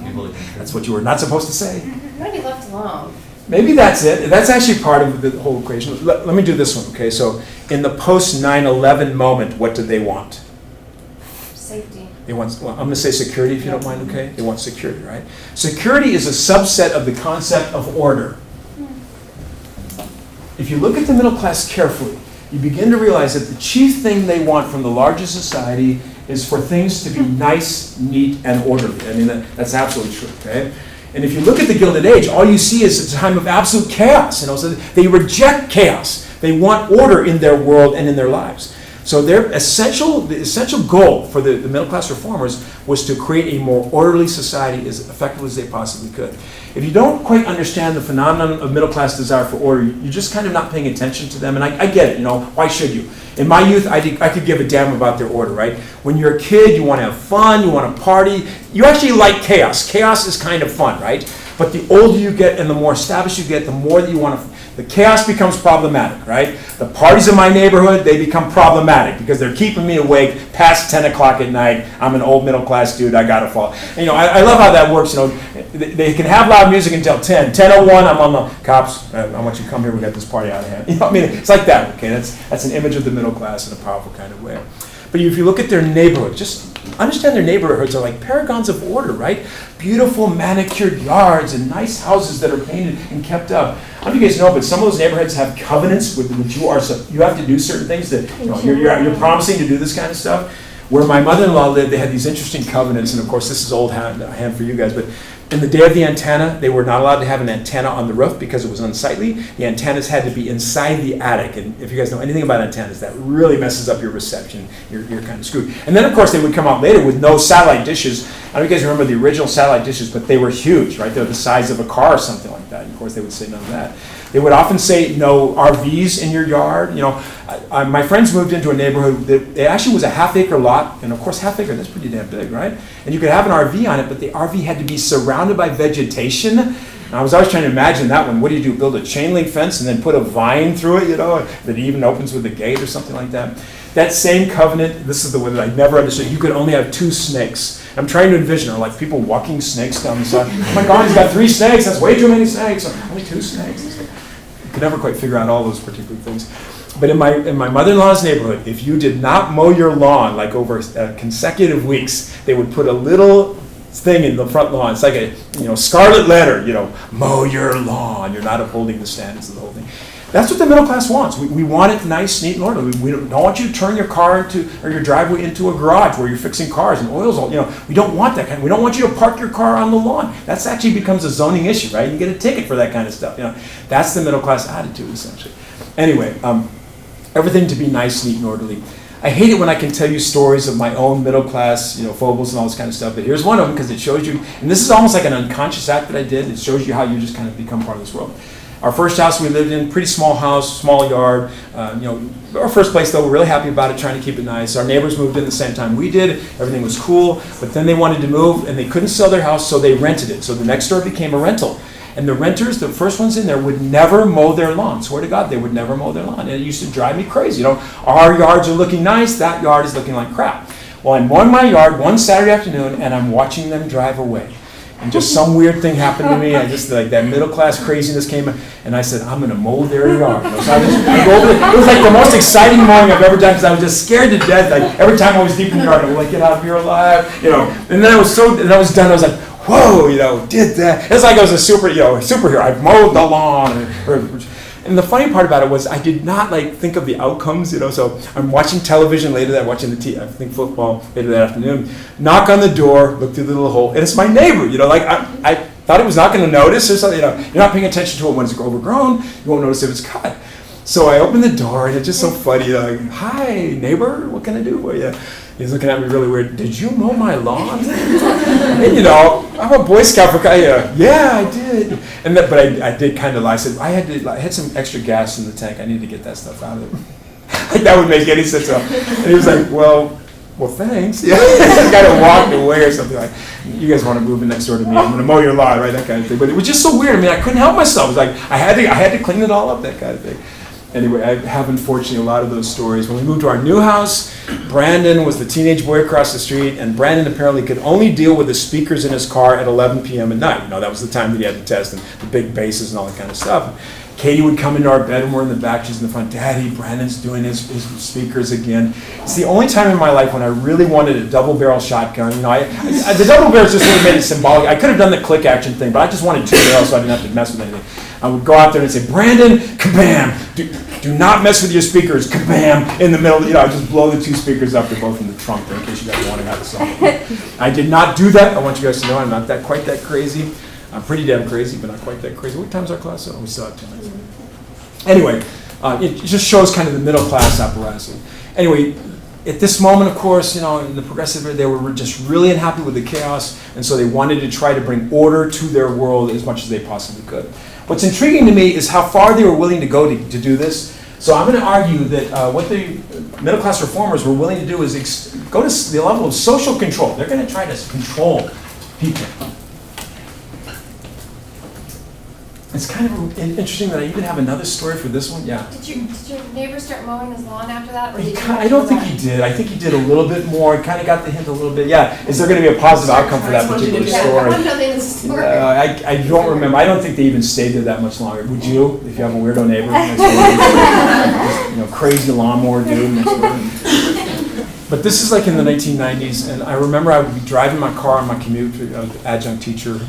People that That's what you were not supposed to say. I want to be left alone. Maybe that's it. That's actually part of the whole equation. Let me do this one, okay? So in the post-9/11 moment, what do they want? Safety. They want, well, I'm going to say security if you don't mind, okay? They want security, right? Security is a subset of the concept of order. If you look at the middle class carefully, you begin to realize that the chief thing they want from the larger society is for things to be nice, neat, and orderly. I mean, that's absolutely true, okay? And if you look at the Gilded Age, all you see is a time of absolute chaos. You know, so they reject chaos. They want order in their world and in their lives. So the essential goal for the middle class reformers was to create a more orderly society as effectively as they possibly could. If you don't quite understand the phenomenon of middle class desire for order, you're just kind of not paying attention to them. And I get it, you know, why should you? In my youth, I could give a damn about their order, right? When you're a kid, you want to have fun, you want to party. You actually like chaos. Chaos is kind of fun, right? But the older you get and the more established you get, the more that you want to. The chaos becomes problematic, right? The parties in my neighborhood, they become problematic because they're keeping me awake past 10 o'clock at night. I'm an old middle class dude, I gotta fall. And, you know, I love how that works, you know. They can have loud music until 10. 10:01, I'm on the cops. I want you to come here, we got this party out of hand. You know, I mean, it's like that, okay? That's an image of the middle class in a powerful kind of way. But if you look at their neighborhood, just understand their neighborhoods are like paragons of order, right? Beautiful manicured yards and nice houses that are painted and kept up. I don't know if you guys know, but some of those neighborhoods have covenants with which you have to do certain things that, you know, you're promising to do this kind of stuff. Where my mother-in-law lived, they had these interesting covenants, and of course this is old hand for you guys, but in the day of the antenna, they were not allowed to have an antenna on the roof because it was unsightly. The antennas had to be inside the attic, and if you guys know anything about antennas, that really messes up your reception. You're kind of screwed. And then of course they would come out later with no satellite dishes. I don't know if you guys remember the original satellite dishes, but they were huge, right? They were the size of a car or something like that. And of course they would say none of that. They would often say no RVs in your yard. You know, my friends moved into a neighborhood that it actually was a half-acre lot, and of course half-acre, that's pretty damn big, right? And you could have an RV on it, but the RV had to be surrounded by vegetation. And I was always trying to imagine that one. What do you do? Build a chain link fence and then put a vine through it, you know, that even opens with a gate or something like that? That same covenant, this is the one that I never understood. You could only have 2 snakes. I'm trying to envision, are like people walking snakes down the side. Oh my God, he's got 3 snakes. That's way too many snakes. Only 2 snakes. Could never quite figure out all those particular things. But in my mother-in-law's neighborhood, if you did not mow your lawn like over consecutive weeks, they would put a little thing in the front lawn. It's like a, you know, scarlet letter, you know, mow your lawn. You're not upholding the standards of the whole thing. That's what the middle class wants. We want it nice, neat, and orderly. We don't want you to turn your car into, or your driveway into a garage where you're fixing cars and oil's all, you know, we don't want that kind. We don't want you to park your car on the lawn. That's actually becomes a zoning issue, right? You get a ticket for that kind of stuff. You know, that's the middle class attitude, essentially. Anyway, everything to be nice, neat, and orderly. I hate it when I can tell you stories of my own middle class, you know, foibles and all this kind of stuff, but here's one of them because it shows you, and this is almost like an unconscious act that I did. It shows you how you just kind of become part of this world. Our first house we lived in, pretty small house, small yard. You know, our first place though, we're really happy about it, trying to keep it nice. Our neighbors moved in the same time we did. Everything was cool, but then they wanted to move and they couldn't sell their house, so they rented it. So the next door became a rental. And the renters, the first ones in there, would never mow their lawn. Swear to God, they would never mow their lawn. And it used to drive me crazy. You know, our yards are looking nice, that yard is looking like crap. Well, I'm mowing my yard one Saturday afternoon and I'm watching them drive away. And just some weird thing happened to me. I just, like, that middle class craziness came in, and I said, I'm going to mow their yard. So I go over there. It was like the most exciting mowing I've ever done because I was just scared to death. Like, every time I was deep in the yard, I was like, get out of here alive, you know. And then I was done. I was like, whoa, you know, did that. It's like I was a superhero. I mowed the lawn. And the funny part about it was I did not think of the outcomes, so I'm watching television later that, watching I think football later that afternoon, knock on the door, look through the little hole, and it's my neighbor, I thought he was not going to notice or something, you're not paying attention to it when it's overgrown, you won't notice if it's cut. So I opened the door, and it's just so funny, hi, neighbor, what can I do for you? He's looking at me really weird. Did you mow my lawn? And I'm a Boy Scout for yeah, I did. And but I did kind of lie. I said I had some extra gas in the tank. I need to get that stuff out of it. That would make any sense. And he was like, well, thanks. Yeah, kind of walked away or something like. You guys want to move in next door to me? I'm going to mow your lawn, right? That kind of thing. But it was just so weird. I mean, I couldn't help myself. It was like I had to clean it all up. That kind of thing. Anyway, I have unfortunately a lot of those stories. When we moved to our new house, Brandon was the teenage boy across the street, and Brandon apparently could only deal with the speakers in his car at 11 p.m. at night. That was the time that he had to test, and the big basses and all that kind of stuff. Katie would come into our bedroom, we're in the back, she's in the front, Daddy, Brandon's doing his speakers again. It's the only time in my life when I really wanted a double barrel shotgun. The double barrels just would have made it symbolic. I could have done the click action thing, but I just wanted 2 barrels so I didn't have to mess with anything. I would go out there and say, Brandon, kabam, do not mess with your speakers, kabam, in the middle, I just blow the 2 speakers up, they're both in the trunk there in case you guys want to have something. I did not do that. I want you guys to know I'm not quite that crazy. I'm pretty damn crazy, but not quite that crazy. What time's our class? Oh, we still have 2 minutes. Anyway, it just shows kind of the middle class apparatus. Anyway, at this moment, of course, in the progressive era, they were just really unhappy with the chaos, and so they wanted to try to bring order to their world as much as they possibly could. What's intriguing to me is how far they were willing to go to do this. So I'm going to argue that what the middle class reformers were willing to do is go to the level of social control. They're going to try to control people. It's kind of interesting that I even have another story for this one. Yeah. Did your neighbor start mowing his lawn after that? Or I don't think he did. I think he did a little bit more. He kind of got the hint a little bit. Yeah. Is there going to be a positive outcome for that particular story? I know the story. I don't remember. I don't think they even stayed there that much longer. Would you, if you have a weirdo neighbor? Just, crazy lawnmower dude next door. But this is like in the 1990s, and I remember I would be driving my car on my commute to adjunct teacher.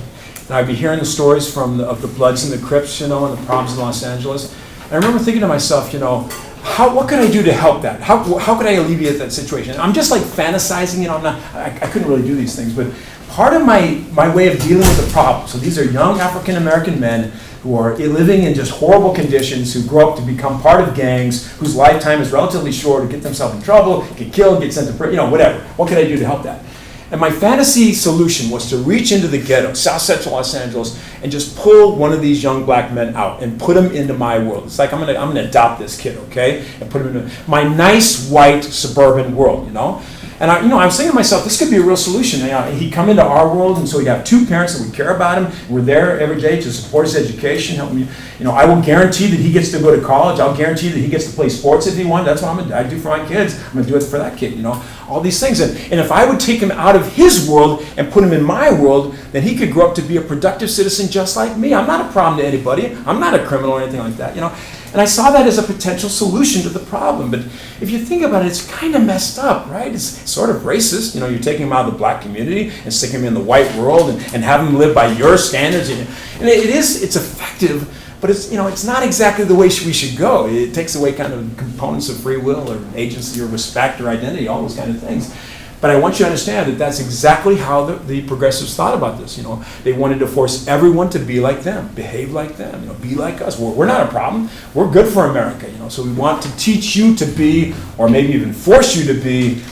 And I'd be hearing the stories of the Bloods and the Crips, and the problems in Los Angeles. And I remember thinking to myself, what could I do to help that? How could I alleviate that situation? I'm just fantasizing, I couldn't really do these things, but part of my way of dealing with the problem, so these are young African-American men who are living in just horrible conditions, who grow up to become part of gangs, whose lifetime is relatively short, to get themselves in trouble, get killed, get sent to prison, whatever. What could I do to help that? And my fantasy solution was to reach into the ghetto, South Central Los Angeles, and just pull one of these young black men out and put him into my world. It's like I'm gonna adopt this kid, okay, and put him into my nice white suburban world, And I was thinking to myself, this could be a real solution. He'd come into our world, and so he'd have 2 parents that would care about him. We're there every day to support his education, help him. I will guarantee that he gets to go to college. I'll guarantee that he gets to play sports if he wants. That's what I do for my kids. I'm gonna do it for that kid. All these things. And if I would take him out of his world and put him in my world, then he could grow up to be a productive citizen just like me. I'm not a problem to anybody. I'm not a criminal or anything like that. And I saw that as a potential solution to the problem. But if you think about it, it's kind of messed up, right? It's sort of racist. You're taking him out of the black community and sticking him in the white world and having him live by your standards. And it's effective, but it's not exactly the way we should go. It takes away kind of components of free will or agency or respect or identity, all those kind of things. But I want you to understand that that's exactly how the progressives thought about this. They wanted to force everyone to be like them, behave like them, be like us. We're not a problem. We're good for America. So we want to teach you to be, or maybe even force you to be,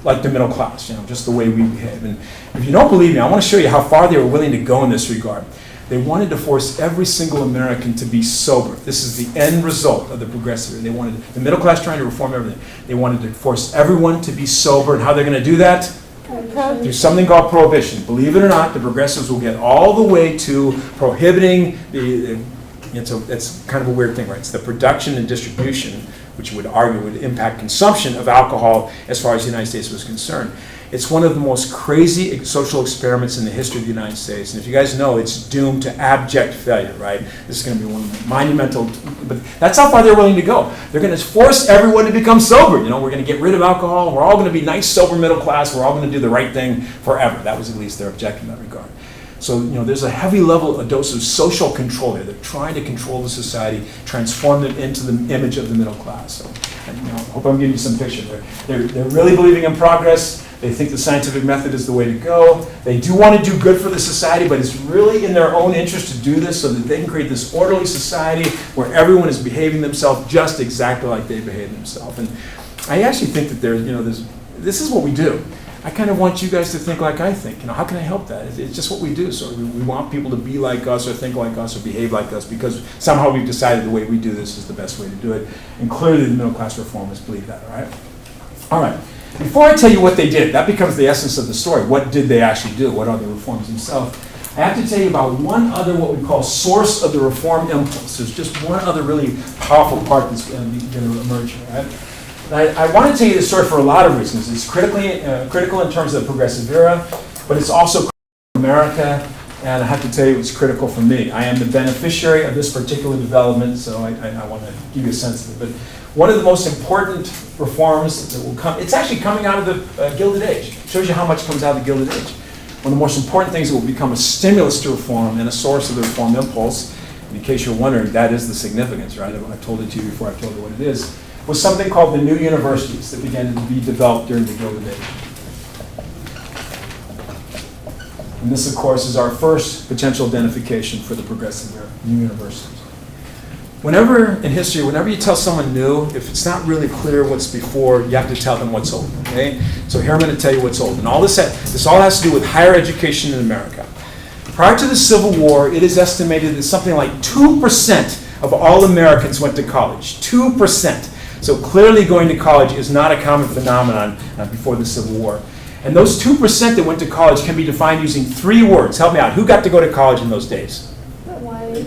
like the middle class. Just the way we behave. And if you don't believe me, I want to show you how far they were willing to go in this regard. They wanted to force every single American to be sober. This is the end result of the progressive. They wanted the middle class trying to reform everything. They wanted to force everyone to be sober. And how they're going to do that? Through something called prohibition. Believe it or not, the progressives will get all the way to prohibiting it's kind of a weird thing, right? It's the production and distribution, which would argue would impact consumption of alcohol as far as the United States was concerned. It's one of the most crazy social experiments in the history of the United States. And if you guys know, it's doomed to abject failure, right? This is going to be one of the monumental, but that's how far they're willing to go. They're going to force everyone to become sober. We're going to get rid of alcohol. We're all going to be nice, sober middle class. We're all going to do the right thing forever. That was at least their objective in that regard. So, there's a heavy level, a dose of social control there. They're trying to control the society, transform it into the image of the middle class. So, I hope I'm giving you some picture there. They're really believing in progress. They think the scientific method is the way to go. They do want to do good for the society, but it's really in their own interest to do this so that they can create this orderly society where everyone is behaving themselves just exactly like they behave themselves. And I actually think that this is what we do. I kind of want you guys to think like I think. How can I help that? It's just what we do. So we want people to be like us or think like us or behave like us because somehow we've decided the way we do this is the best way to do it. And clearly the middle class reformers believe that, all right? All right. Before I tell you what they did, that becomes the essence of the story. What did they actually do? What are the reforms themselves? I have to tell you about one other, what we call source of the reform impulse. There's just one other really powerful part that's going to emerge here, right? I want to tell you this story for a lot of reasons. It's critical in terms of the progressive era, but it's also critical for America, and I have to tell you it's critical for me. I am the beneficiary of this particular development, so I want to give you a sense of it. But one of the most important reforms that will come, it's actually coming out of the Gilded Age. It shows you how much comes out of the Gilded Age. One of the most important things that will become a stimulus to reform and a source of the reform impulse, in case you're wondering, that is the significance, right? I told it to you before I told you what it is, was something called the new universities that began to be developed during the Gilded Age. And this, of course, is our first potential identification for the progressive era, new universities. Whenever in history, whenever you tell someone new, if it's not really clear what's before, you have to tell them what's old, okay? So here I'm going to tell you what's old. And this all has to do with higher education in America. Prior to the Civil War, it is estimated that something like 2% of all Americans went to college. 2%. So clearly going to college is not a common phenomenon before the Civil War. And those 2% that went to college can be defined using 3 words. Help me out. Who got to go to college in those days? White.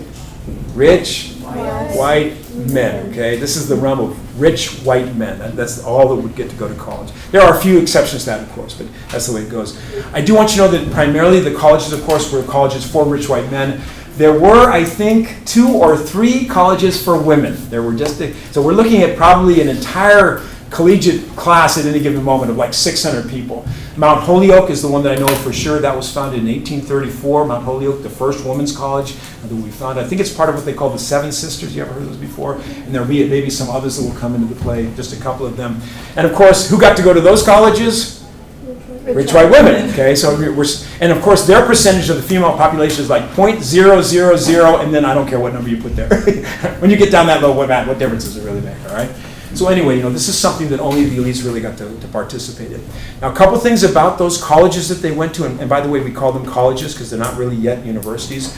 Rich, white men, okay? This is the realm of rich white men. That's all that would get to go to college. There are a few exceptions to that, of course, but that's the way it goes. I do want you to know that primarily the colleges, of course, were colleges for rich white men. There were, I think, 2 or 3 colleges for women. There were so we're looking at probably an entire collegiate class at any given moment of like 600 people. Mount Holyoke is the one that I know for sure. That was founded in 1834. Mount Holyoke, the first women's college that we founded. I think it's part of what they call the Seven Sisters. You ever heard of those before? And there'll be maybe some others that will come into the play, just a couple of them. And of course, who got to go to those colleges? Rich white women, okay? So and of course, their percentage of the female population is like 0.000, and then I don't care what number you put there. When you get down that low, what difference does it really make, all right? So anyway, this is something that only the elites really got to participate in. Now, a couple things about those colleges that they went to, and by the way, we call them colleges because they're not really yet universities.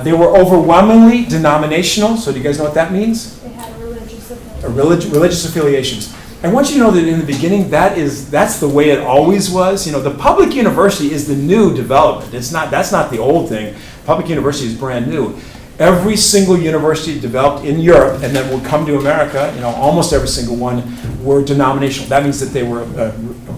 They were overwhelmingly denominational. So do you guys know what that means? They had religious affiliations. Religious affiliations. I want you to know that in the beginning, that's the way it always was. The public university is the new development. That's not the old thing. Public university is brand new. Every single university developed in Europe and then would come to America, almost every single one were denominational. That means that they were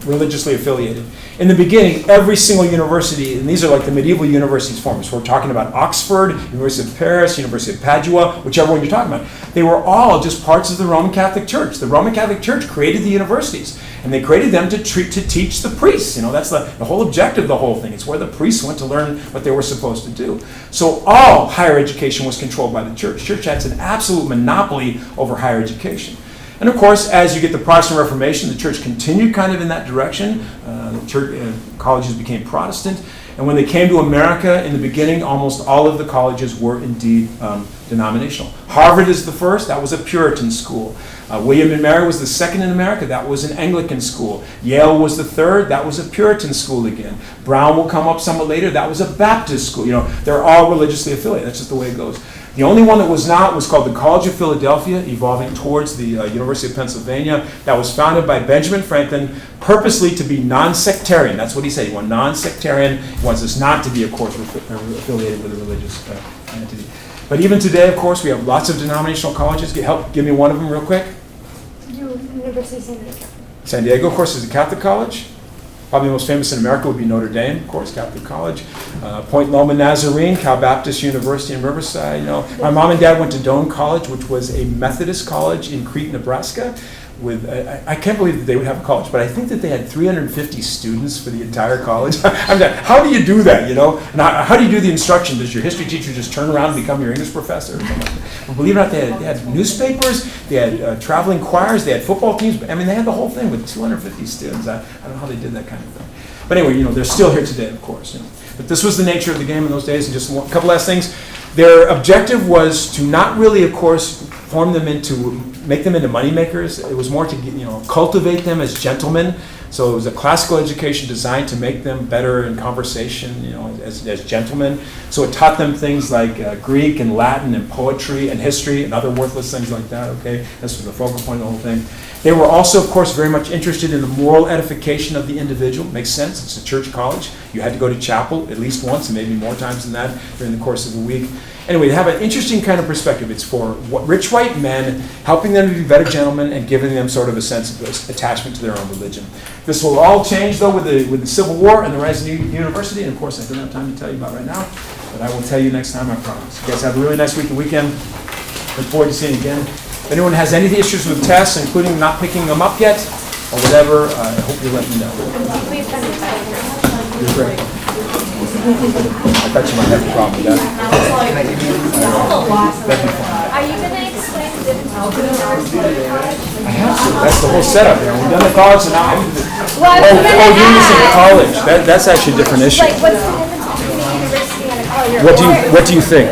religiously affiliated. In the beginning, every single university, and these are like the medieval universities formed. So we're talking about Oxford, University of Paris, University of Padua, whichever one you're talking about. They were all just parts of the Roman Catholic Church. The Roman Catholic Church created the universities, and they created them to teach the priests. That's the whole objective of the whole thing. It's where the priests went to learn what they were supposed to do. So all higher education was controlled by the church. The church had an absolute monopoly over higher education. And of course, as you get the Protestant Reformation, the church continued kind of in that direction. Colleges became Protestant. And when they came to America in the beginning, almost all of the colleges were indeed denominational. Harvard is the first. That was a Puritan school. William and Mary was the second in America. That was an Anglican school. Yale was the third. That was a Puritan school again. Brown will come up somewhat later. That was a Baptist school. They're all religiously affiliated. That's just the way it goes. The only one that was not was called the College of Philadelphia, evolving towards the University of Pennsylvania. That was founded by Benjamin Franklin, purposely to be non-sectarian. That's what he said. He wanted non-sectarian. He wants us not to be, of course, affiliated with a religious entity. But even today, of course, we have lots of denominational colleges. Give me one of them real quick. University of San Diego. San Diego, of course, is a Catholic college. Probably the most famous in America would be Notre Dame, of course, Catholic college. Point Loma Nazarene, Cal Baptist University in Riverside. My mom and dad went to Doane College, which was a Methodist college in Crete, Nebraska. I can't believe that they would have a college, but I think that they had 350 students for the entire college. I'm like, how do you do that, you know? And how do you do the instruction? Does your history teacher just turn around and become your English professor or something like that? But believe it or not, they had newspapers, they had traveling choirs, they had football teams. I mean, they had the whole thing with 250 students. I don't know how they did that kind of thing. But anyway, you know, they're still here today, of course. You know. But this was the nature of the game in those days. And just a couple last things. Their objective was to not really, of course, make them into moneymakers. It was more to, you know, cultivate them as gentlemen. So it was a classical education designed to make them better in conversation, you know, as gentlemen. So it taught them things like Greek and Latin and poetry and history and other worthless things like that, okay? This was the focal point of the whole thing. They were also, of course, very much interested in the moral edification of the individual. Makes sense. It's a church college. You had to go to chapel at least once and maybe more times than that during the course of the week. Anyway, they have an interesting kind of perspective. It's for rich white men, helping them to be better gentlemen and giving them sort of a sense of attachment to their own religion. This will all change, though, with the Civil War and the rise of the university. And, of course, I don't have time to tell you about right now, but I will tell you next time, I promise. You guys have a really nice week and weekend. Look forward to seeing you again. If anyone has any issues with tests, including not picking them up yet, or whatever, I hope you let me know. You're great. I bet you might have a problem with that. That'd be fine. Are you going to explain the difference between university and college? I have to. That's the whole setup. You know, we've done the college, and now I'm Well, I was gonna doing this in ask. college. That's actually a different issue. Like, what's the difference between a university and a college? What do you think?